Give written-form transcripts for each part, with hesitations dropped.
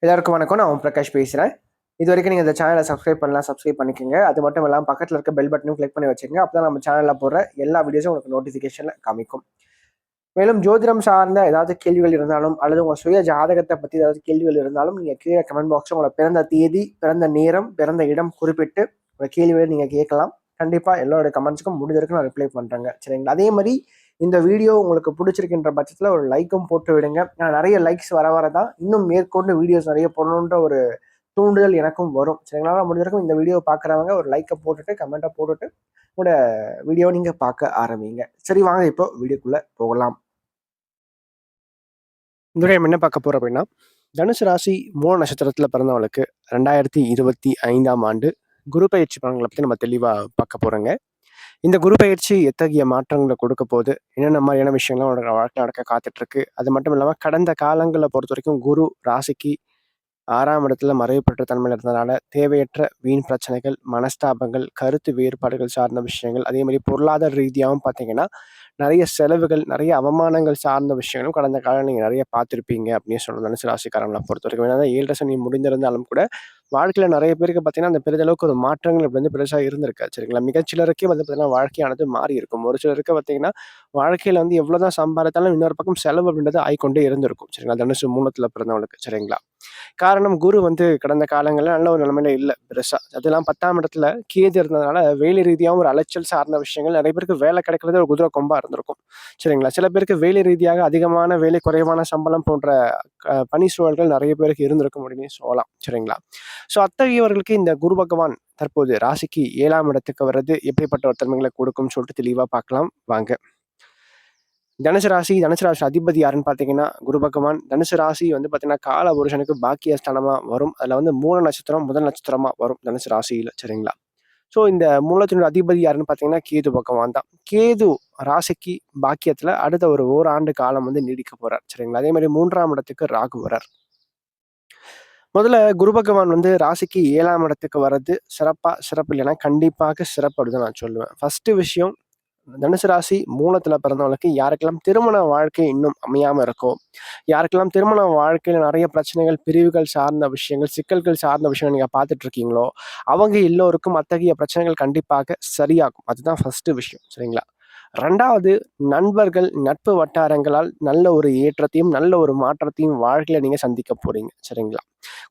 எல்லாருக்கும் வணக்கம். நான் ஓம் பிரகாஷ் பேசுகிறேன். இது வரைக்கும் நீங்கள் இந்த சேனலை சப்ஸ்கிரைப் பண்ணலாம், சப்ஸ்கிரைப் பண்ணிக்கோங்க. அது மட்டும் இல்லாமல் பக்கத்தில் இருக்க பெல் பட்டனும் கிளிக் பண்ணி வச்சுக்கோங்க. அப்போ தான் நம்ம சேனலில் போடுற எல்லா வீடியோஸும் உங்களுக்கு நோட்டிஃபிகேஷனில் காமிக்கும். மேலும் ஜோதிடம் சார்ந்த ஏதாவது கேள்விகள் இருந்தாலும் அல்லது உங்கள் சுய ஜாதகத்தை பற்றி ஏதாவது கேள்விகள் இருந்தாலும் நீங்கள் கீழே கமெண்ட் பாக்ஸில் உங்களோட பிறந்த தேதி, பிறந்த நேரம், பிறந்த இடம் குறிப்பிட்டு உங்கள் கேள்விகளை நீங்கள் கேட்கலாம். கண்டிப்பாக எல்லோருடைய கமெண்ட்ஸுக்கும் முடிஞ்ச வரைக்கும் நான் ரிப்ளை பண்ணுறேங்க. சரிங்களா? அதே மாதிரி இந்த வீடியோ உங்களுக்கு பிடிச்சிருக்கின்ற பட்சத்தில் ஒரு லைக்கும் போட்டு விடுங்க. நிறைய லைக்ஸ் வர தான் இன்னும் மேற்கொண்டு வீடியோஸ் நிறைய போடணுன்ற ஒரு தூண்டுதல் எனக்கும் வரும். சரிங்களா? முடிஞ்ச வரைக்கும் இந்த வீடியோ பார்க்குறவங்க ஒரு லைக்கை போட்டுட்டு கமெண்ட்டை போட்டுட்டு உங்களோட வீடியோ நீங்கள் பார்க்க ஆரம்பிங்க. சரி, வாங்க இப்போ வீடியோக்குள்ளே போகலாம். இந்த வீடியோ என்ன பார்க்க போகிறோம் அப்படின்னா, தனுசு ராசி மூல நட்சத்திரத்தில் பிறந்தவங்களுக்கு 2025ஆம் ஆண்டு குரு பயிற்சி பலன்களை பற்றி நம்ம தெளிவாக பார்க்க போகிறோங்க. இந்த குரு பயிற்சி எத்தகைய மாற்றங்களை கொடுக்க போகுது, என்னென்ன மாதிரியான விஷயங்கள்லாம் உங்களோட வாழ்க்கை நடக்க காத்துட்ருக்கு, அது மட்டும் இல்லாமல் கடந்த காலங்களை பொறுத்த வரைக்கும் குரு ராசிக்கு 6ஆம் இடத்துல மறைவு பெற்ற தன்மையில் இருந்ததுனால தேவையற்ற வீண் பிரச்சனைகள், மனஸ்தாபங்கள், கருத்து வேறுபாடுகள் சார்ந்த விஷயங்கள், அதே மாதிரி பொருளாதார ரீதியாகவும் பார்த்தீங்கன்னா நிறைய செலவுகள், நிறைய அவமானங்கள் சார்ந்த விஷயங்களும் கடந்த காலம் நீங்கள் நிறைய பார்த்துருப்பீங்க அப்படின்னு சொல்லலாம். தனுசு ராசிக்காரங்களை பொறுத்த வரைக்கும் ஏன்னா 7 சனி முடிந்திருந்தாலும் கூட வாழ்க்கையில் நிறைய பேருக்கு பார்த்தீங்கன்னா அந்த பெரிதளவுக்கு ஒரு மாற்றங்கள் இப்படி வந்து பெருசாக இருந்திருக்கு. சரிங்களா? மிகச்சிலருக்கே வந்து பார்த்தீங்கன்னா வாழ்க்கையானது மாறி இருக்கும். ஒரு சிலருக்கு பார்த்தீங்கன்னா வாழ்க்கையில் வந்து எவ்வளோதான் சம்பாதித்தாலும் இன்னொரு பக்கம் செலவு அப்படின்றது ஆயிக்கொண்டே இருந்திருக்கும். சரிங்களா? தனுசு மூலத்தில் பிறந்தவங்களுக்கு. சரிங்களா? காரணம் குரு வந்து கடந்த காலங்களில் நல்ல ஒரு நிலைமையில இல்லை பெருசா. அதெல்லாம் 10ஆம் இடத்துல கேது இருந்ததுனால வேலை ரீதியாகவும் ஒரு அலைச்சல் சார்ந்த விஷயங்கள், நிறைய பேருக்கு வேலை கிடைக்கிறது ஒரு குதிரை கொம்பா இருந்திருக்கும். சரிங்களா? சில பேருக்கு வேலை ரீதியாக அதிகமான வேலை, குறைவான சம்பளம் போன்ற பணி சூழல்கள் நிறைய பேருக்கு இருந்திருக்கும் அப்படின்னு சொல்லலாம். சரிங்களா? ஸோ அத்தகையவர்களுக்கு இந்த குரு பகவான் தற்போது ராசிக்கு 7ஆம் இடத்துக்கு வர்றது எப்படிப்பட்ட ஒரு தன்மைகளை கொடுக்கும்னு சொல்லிட்டு தெளிவாக பார்க்கலாம் வாங்க. தனுசு ராசி அதிபதி யாருன்னு பார்த்தீங்கன்னா குரு பகவான். தனுசு ராசி வந்து பார்த்தீங்கன்னா கால புருஷனுக்கு பாக்கிய ஸ்தானமாக வரும். அதில் வந்து மூல நட்சத்திரம் முதல் நட்சத்திரமாக வரும் தனுசு ராசியில். சரிங்களா? ஸோ இந்த மூலத்தினுடைய அதிபதி யாருன்னு பார்த்தீங்கன்னா கேது பகவான் தான். கேது ராசிக்கு பாக்கியத்தில் அடுத்த ஒரு ஓராண்டு காலம் வந்து நீடிக்க போறார். சரிங்களா? அதே மாதிரி 3ஆம் இடத்துக்கு ராகு வரார். முதல்ல குரு பகவான் வந்து ராசிக்கு 7ஆம் இடத்துக்கு வர்றது சிறப்பு இல்லைன்னா கண்டிப்பாக சிறப்பு அப்படின்னு நான் சொல்லுவேன். ஃபர்ஸ்ட் விஷயம், தனுசு ராசி மூலத்துல பிறந்தவங்களுக்கு யாருக்கெல்லாம் திருமண வாழ்க்கை இன்னும் அமையாம இருக்கோ, யாருக்கெல்லாம் திருமண வாழ்க்கையில நிறைய பிரச்சனைகள், பிரிவுகள் சார்ந்த விஷயங்கள், சிக்கல்கள் சார்ந்த விஷயங்கள் நீங்க பார்த்துட்டு இருக்கீங்களோ, அவங்க எல்லோருக்கும் அத்தகைய பிரச்சனைகள் கண்டிப்பாக சரியாகும். அதுதான் ஃபர்ஸ்ட் விஷயம். சரிங்களா? 2வது, நண்பர்கள், நட்பு வட்டாரங்களால் நல்ல ஒரு ஏற்றத்தையும் நல்ல ஒரு மாற்றத்தையும் வாழ்க்கையில நீங்க சந்திக்க போறீங்க. சரிங்களா?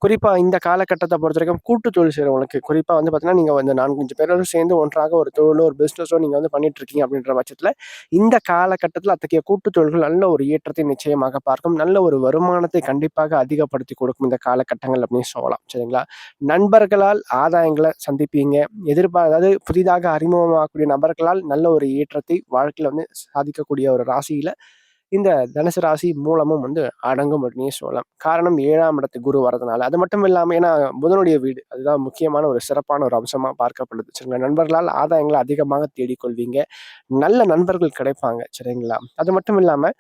குறிப்பா இந்த காலகட்டத்தை பொறுத்த வரைக்கும் கூட்டு தொழில் செய்றவங்களுக்கு, குறிப்பா வந்து பார்த்தீங்கன்னா நீங்க வந்து 4, 5 பேரோட சேர்ந்து ஒன்றாக ஒரு தொழிலோ ஒரு பிசினஸோ நீங்க வந்து பண்ணிட்டு இருக்கீங்க அப்படின்ற பட்சத்துல இந்த காலகட்டத்தில் அத்தகைய கூட்டு தொழில்கள் நல்ல ஒரு ஏற்றத்தை நிச்சயமாக பார்க்கும். நல்ல ஒரு வருமானத்தை கண்டிப்பாக அதிகப்படுத்தி கொடுக்கும் இந்த காலகட்டங்கள் அப்படின்னு சொல்லலாம். சரிங்களா? நண்பர்களால் ஆதாயங்களை சந்திப்பீங்க. அதாவது புதிதாக அறிமுகமாகக்கூடிய நபர்களால் நல்ல ஒரு ஏற்றத்தை வாழ்க்கையில வந்து சாதிக்கக்கூடிய ஒரு ராசியில இந்த தனுசு ராசி மூலமும் வந்து அடங்கும் அப்படின்னே சொல்லலாம். காரணம் 7ஆம் இடத்து குரு வரதுனால. அது மட்டும் இல்லாம ஏன்னா புதனுடைய வீடு. அதுதான் முக்கியமான ஒரு சிறப்பான ஒரு அம்சமா பார்க்கப்படுது. சரிங்களா? நண்பர்களால் ஆதாயங்களை அதிகமாக தேடிக்கொள்வீங்க. நல்ல நண்பர்கள் கிடைப்பாங்க. சரிங்களா? அது மட்டும் இல்லாம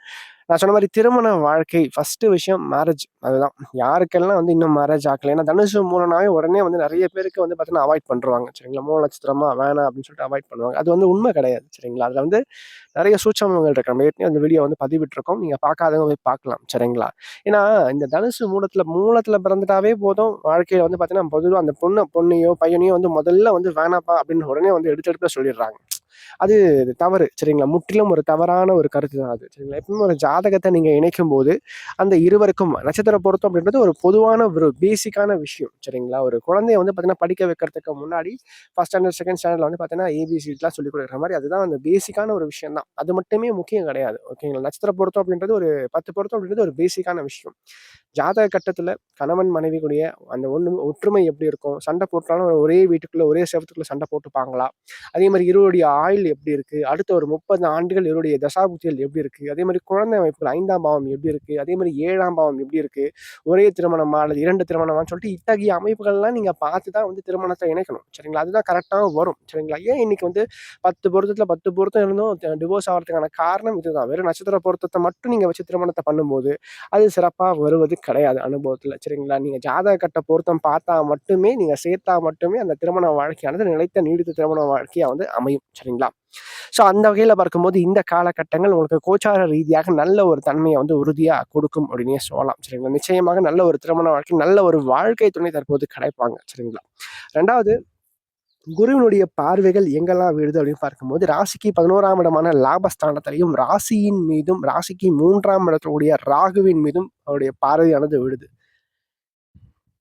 நான் சொன்ன மாதிரி திருமண வாழ்க்கை ஃபர்ஸ்ட் விஷயம் மேரேஜ். அதுதான். யாருக்கெல்லாம் வந்து இன்னும் மேரேஜ் ஆகல. ஏன்னா தனுசு மூலனாவே உடனே வந்து நிறைய பேருக்கு வந்து பார்த்தீங்கன்னா அவாய்ட் பண்ருவாங்க. சரிங்களா? மூல நட்சத்திரமா வேணாம் அப்படின்னு சொல்லிட்டு அவாய்ட் பண்ணுவாங்க. அது வந்து உண்மை கிடையாது. சரிங்களா? அதுல வந்து நிறைய சூட்சமங்கள் இருக்கு. நம்ம ஏற்கனவே அந்த வீடியோ வந்து பதிவிட்டிருக்கோம். நீங்க பார்க்காதவங்க போய் பார்க்கலாம். சரிங்களா? ஏன்னா இந்த தனுசு மூலத்துல பிறந்துட்டாவே போதும். வாழ்க்கையில வந்து பார்த்தீங்கன்னா பொதுவா அந்த பொண்ணையோ பையனையோ வந்து முதல்ல வந்து வேணாப்பா அப்படின்னு உடனே வந்து எடுத்து சொல்லிடுறாங்க. அது தவறு. சரிங்களா? முற்றிலும் ஒரு தவறான ஒரு கருத்து தான் அது. சரிங்களா? எப்பவுமே ஒரு ஜாதகத்தை நீங்க இணைக்கும்போது அந்த இருவருக்கும் நட்சத்திர பொருத்தம் அப்படின்றது ஒரு பொதுவான ஒரு பேசிக்கான விஷயம். சரிங்களா? ஒரு குழந்தைய வந்து பார்த்தீங்கன்னா படிக்க வைக்கிறதுக்கு முன்னாடி ஃபர்ஸ்ட் ஸ்டாண்டர்ட், செகண்ட் ஸ்டாண்டர்ட்ல வந்து பார்த்தீங்கன்னா ஏபிசிடிலாம் சொல்லிக் கொடுக்குற மாதிரி அதுதான் அந்த பேசிக்கான ஒரு விஷயம் தான். அது மட்டுமே முக்கியம் கிடையாது. ஓகேங்களா? நட்சத்திர பொருத்தம் அப்படின்றது ஒரு 10 பொருத்தம் அப்படின்றது ஒரு பேசிக்கான விஷயம். ஜாதக கட்டத்துல கணவன் மனைவி கூடிய அந்த ஒற்றுமை எப்படி இருக்கும்? சண்டை போட்டாலும் ஒரே வீட்டுக்குள்ள ஒரே செவத்துக்குள்ள சண்டை போட்டுப்பாங்களா? அதே மாதிரி இருவருடைய ஆயுள் எப்படி இருக்கு? அடுத்த ஒரு 30 ஆண்டுகள் இருவருடைய தசாபுக்திகள் எப்படி இருக்கு? அதே மாதிரி குழந்தை அமைப்புகள் 5ஆம் பாவம் எப்படி இருக்கு? அதே மாதிரி 7ஆம் பாவம் எப்படி இருக்கு? ஒரே திருமணமா அல்லது 2 திருமணமான்னு சொல்லிட்டு இத்தகைய அமைப்புகள்லாம் நீங்க பார்த்து தான் வந்து திருமணத்தை இணைக்கணும். சரிங்களா? அதுதான் கரெக்டா வரும். சரிங்களா? ஏன் இன்னைக்கு வந்து 10 பொருத்தத்துல 10 பொருத்தம் இருந்தும் டிவோர்ஸ் ஆகிறதுக்கான காரணம் இதுதான். வெறும் நட்சத்திர பொருத்தத்தை மட்டும் நீங்க வச்சு திருமணத்தை பண்ணும்போது அது சிறப்பா வருவது கிடையாது அனுபவத்துல. சரிங்களா? நீங்க ஜாதக கட்ட பொருத்தம் பார்த்தா மட்டுமே, நீங்க சேர்த்தா மட்டுமே அந்த திருமண வாழ்க்கையானது நிலைத்த நீடித்த திருமண வாழ்க்கையா வந்து அமையும். சரிங்களா? சரிங்களா? ஸோ அந்த வகையில பார்க்கும்போது இந்த காலகட்டங்கள் உங்களுக்கு கோச்சார ரீதியாக நல்ல ஒரு தன்மையை வந்து உறுதியா கொடுக்கும் அப்படின்னே சொல்லலாம். சரிங்களா? நிச்சயமாக நல்ல ஒரு திருமண வாழ்க்கை, நல்ல ஒரு வாழ்க்கை துணை தற்போது கிடைப்பாங்க. சரிங்களா? 2வது குருவினுடைய பார்வைகள் எங்கெல்லாம் விழுது அப்படின்னு பார்க்கும்போது ராசிக்கு 11ஆம் இடமான லாபஸ்தானத்திலையும், ராசியின் மீதும், ராசிக்கு 3ஆம் இடத்துடைய ராகுவின் மீதும் அவருடைய பார்வையானது விழுது.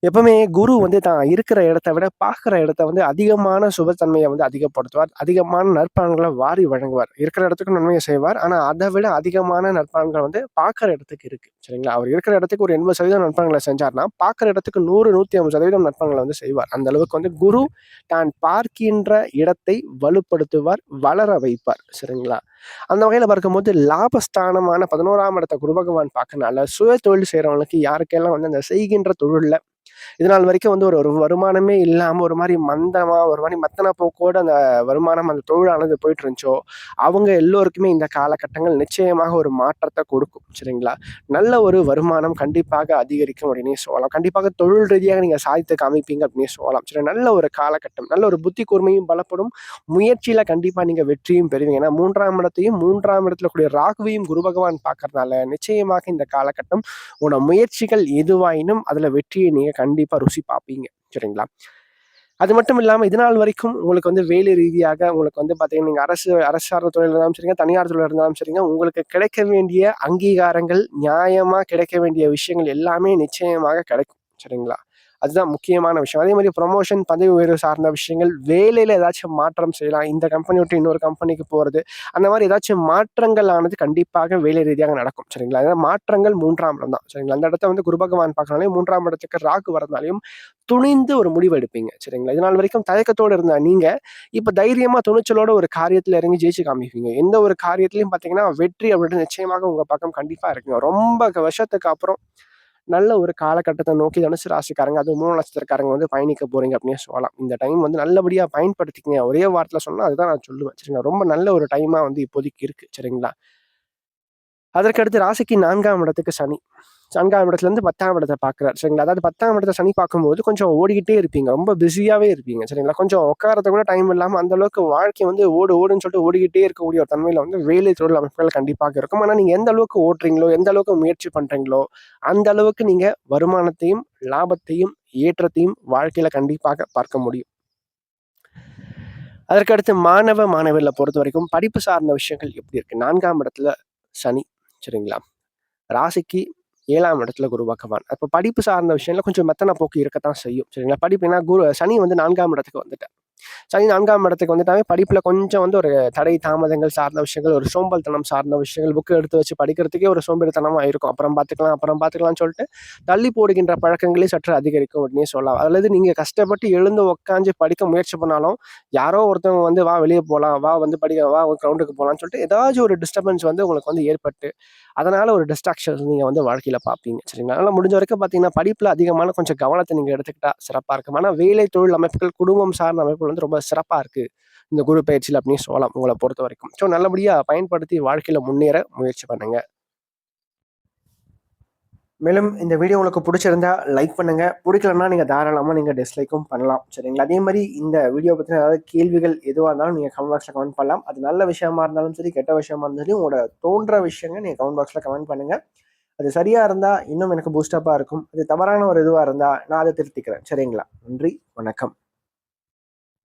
எப்பவுமே குரு வந்து தான் இருக்கிற இடத்த விட பார்க்குற இடத்த வந்து அதிகமான சுபத்தன்மையை வந்து அதிகப்படுத்துவார். அதிகமான நற்பலன்களை வாரி வழங்குவார். இருக்கிற இடத்துக்கும் நன்மையை செய்வார். ஆனா அதை விட அதிகமான நற்பலன்கள் வந்து பார்க்குற இடத்துக்கு இருக்கு. சரிங்களா? அவர் இருக்கிற இடத்துக்கு ஒரு 80% நற்பலன்களை செஞ்சார்னா, பார்க்குற இடத்துக்கு 100, 150% நற்பலன்களை வந்து செய்வார். அந்த அளவுக்கு வந்து குரு தான் பார்க்கின்ற இடத்தை வலுப்படுத்துவார், வளர வைப்பார். சரிங்களா? அந்த வகையில பார்க்கும்போது லாபஸ்தானமான 11ஆம் இடத்த குரு பகவான் பார்க்கறனால சுய தொழில் செய்றவங்களுக்கு யாருக்கெல்லாம் வந்து அந்த செய்கின்ற தொழில்ல இது நாள் வரைக்கும் வந்து ஒரு ஒரு வருமானமே இல்லாம ஒரு மாரி மந்தமா, ஒரு மாரி மத்தன போக்கோட அந்த வருமானம், அந்த தொழிலானது போயிட்டு இருந்துச்சோ, அவங்க எல்லோருக்குமே இந்த காலகட்டங்கள் நிச்சயமாக ஒரு மாற்றத்த கொடுக்கும். சரிங்களா? நல்ல ஒரு வருமானம் கண்டிப்பாக அதிகரிக்கும் அப்படின்னே சொல்லலாம். கண்டிப்பாக தொழில் ரீதியாக நீங்க சாதித்து காமிப்பீங்க அப்படின்னே சொல்லலாம். சரி, நல்ல ஒரு காலகட்டம். நல்ல ஒரு புத்தி கூர்மையும் பலப்படும். முயற்சியில கண்டிப்பா நீங்க வெற்றியும் பெறுவீங்க. ஏன்னா 3ஆம் இடத்தையும், 3ஆம் இடத்துல கூடிய ராகுவையும் குரு பகவான் பார்க்கறதுனால, நிச்சயமாக இந்த காலகட்டம் உங்களோட முயற்சிகள் எதுவாயினும் அதுல வெற்றியை நீங்க கண்டிப்பா ருசி பார்ப்பீங்க. சரிங்களா? அது மட்டும் இல்லாம இதுநாள் வரைக்கும் உங்களுக்கு வந்து வேலை ரீதியாக உங்களுக்கு வந்து பார்த்தீங்கன்னா, நீங்க அரசு சார்ந்த துறையில இருந்தாலும் சரிங்க, தனியார் துறையில இருந்தாலும் சரிங்க, உங்களுக்கு கிடைக்க வேண்டிய அங்கீகாரங்கள், நியாயமா கிடைக்க வேண்டிய விஷயங்கள் எல்லாமே நிச்சயமாக கிடைக்கும். சரிங்களா? அதுதான் முக்கியமான விஷயம். அதே மாரி புரமோஷன், பதவி உயர்வு சார்ந்த விஷயங்கள், வேலையில ஏதாச்சும் மாற்றம் செய்யலாம். இந்த கம்பெனி விட்டு இன்னொரு கம்பெனிக்கு போறது, அந்த மாரி ஏதாச்சும் மாற்றங்கள் ஆனது கண்டிப்பாக வேலை ரீதியாக நடக்கும். சரிங்களா? அதாவது மாற்றங்கள் 3ஆம் இடம் தான். சரிங்களா? அந்த இடத்த வந்து குரு பகவான் பார்க்கறனாலயும், 3ஆம் இடத்துக்கு ராகு வரதுனாலயும் துணிந்து ஒரு முடிவு எடுப்பீங்க. சரிங்களா? இதுநாள் வரைக்கும் தயக்கத்தோட இருந்த நீங்க, இப்ப தைரியமா துணிச்சலோட ஒரு காரியத்துல இறங்கி ஜெயிச்சு காமிப்பீங்க. எந்த ஒரு காரியத்திலயும் பார்த்தீங்கன்னா, வெற்றி அப்படின்றது நிச்சயமாக உங்க பக்கம் கண்டிப்பா இருக்குங்க. ரொம்ப வருஷத்துக்கு அப்புறம் நல்ல ஒரு காலகட்டத்த நோக்கி தனுசு ராசிக்காரங்க, அதுவும் 3 நட்சத்திரக்காரங்க வந்து பயணிக்க போறீங்க அப்படின்னே சொல்லலாம். இந்த டைம் வந்து நல்லபடியா பயன்படுத்திக்கங்க. ஒரே வார்த்தையில சொன்னா அதுதான் நான் சொல்லுவேன். சரிங்களா? ரொம்ப நல்ல ஒரு டைமா வந்து இப்போதைக்கு இருக்கு. சரிங்களா? அதற்கடுத்து ராசிக்கு 4ஆம் இடத்துக்கு சனி. 4ஆம் இடத்துலருந்து 10ஆம் இடத்த பார்க்குறார். சரிங்களா? அதாவது 10ஆம் இடத்த சனி பார்க்கும்போது கொஞ்சம் ஓடிக்கிட்டே இருப்பீங்க. ரொம்ப பிஸியாவே இருப்பீங்க. சரிங்களா? கொஞ்சம் உட்காரத்துக்கு கூட டைம் இல்லாம அந்த அளவுக்கு வாழ்க்கை வந்து ஓடுன்னு சொல்லிட்டு ஓடிக்கிட்டே இருக்கக்கூடிய ஒரு தன்மையில வந்து வேலை தொழில் அமைப்புகள் கண்டிப்பாக இருக்கும். ஆனா நீங்க எந்த அளவுக்கு ஓடுறீங்களோ, எந்த அளவுக்கு முயற்சி பண்றீங்களோ, அந்த அளவுக்கு நீங்க வருமானத்தையும், லாபத்தையும், ஏற்றத்தையும் வாழ்க்கையில கண்டிப்பாக பார்க்க முடியும். அதற்கடுத்து மாணவர்கள பொறுத்தவரைக்கும் படிப்பு சார்ந்த விஷயங்கள் எப்படி இருக்கு? 4ஆம் இடத்துல சனி. சரிங்களா? ராசிக்கு 7ஆம் இடத்துல குரு பகவான். அப்ப படிப்பு சார்ந்த விஷயங்கள்ல கொஞ்சம் மெத்தன போக்கு இருக்கத்தான் செய்யும். சரிங்களா? படிப்பு ஏன்னா சனி வந்து 4ஆம் இடத்துக்கு வந்துட்டார். சனி 4ஆம் இடத்துக்கு வந்துட்டாவே படிப்புல கொஞ்சம் வந்து ஒரு தடை, தாமதங்கள் சார்ந்த விஷயங்கள், ஒரு சோம்பல்தனம் சார்ந்த விஷயங்கள், புக் எடுத்து வச்சு படிக்கிறதுக்கே ஒரு சோம்பேறித்தனமா இருக்கும். அப்புறம் பார்த்துக்கலாம்னு சொல்லிட்டு தள்ளி போடுகின்ற பழக்கங்களே சற்று அதிகரிக்கும் அப்படின்னே சொல்லலாம். அல்லது நீங்க கஷ்டப்பட்டு எழுந்து உட்காந்து படிக்க முயற்சி பண்ணாலும், யாரோ ஒருத்தவங்க வந்து வா வெளிய போலாம், வா வந்து படிக்க வா கிரவுண்டுக்கு போலாம்ன்னு சொல்லிட்டு ஏதாச்சும் ஒரு டிஸ்டர்பன்ஸ் வந்து உங்களுக்கு வந்து ஏற்பட்டு, அதனால ஒரு டிஸ்ட்ராக்ஷன்ஸ் நீங்க வந்து வாழ்க்கையில பார்ப்பீங்க. சரிங்களா? அதனால முடிஞ்ச வரைக்கும் பார்த்தீங்கன்னா, படிப்புல அதிகமான கொஞ்சம் கவனத்த நீங்க எடுத்துக்கிட்டா சிறப்பா இருக்கும். ஆனா வேலை, தொழில் அமைப்புகள், குடும்பம் சார்ந்த அமைப்புகள் வந்து ரொம்ப சிறப்பா இருக்கு. இந்த குரு பயிற்சியில அப்படின்னு சொல்லலாம் உங்கள பொறுத்தவரைக்கும். ஸோ நல்லபடியா பயன்படுத்தி வாழ்க்கையில முன்னேற முயற்சி பண்ணுங்க. மேலும் இந்த வீடியோ உங்களுக்கு பிடிச்சிருந்தா லைக் பண்ணுங்க. பிடிக்கலன்னா நீங்க தாராளமா நீங்க டிஸ்லைக்கும் பண்ணலாம். சரிங்களா? அதே மாரி இந்த வீடியோ பத்தின ஏதாவது கேள்விகள் எதுவா இருந்தாலும் நீங்க கமெண்ட் பாக்ஸ்ல கமெண்ட் பண்ணலாம். அது நல்ல விஷயமா இருந்தாலும் சரி, கெட்ட விஷயமா இருந்தாலும் சரி, உங்களோட தோன்ற விஷயங்கள் நீங்க கமெண்ட் பாக்ஸ்ல கமெண்ட் பண்ணுங்க. அது சரியா இருந்தா இன்னும் எனக்கு பூஸ்டப்பா இருக்கும். அது தவறான ஒரு இதுவா இருந்தா நான் அத திருத்திக்கிறேன். சரிங்களா? நன்றி. வணக்கம்.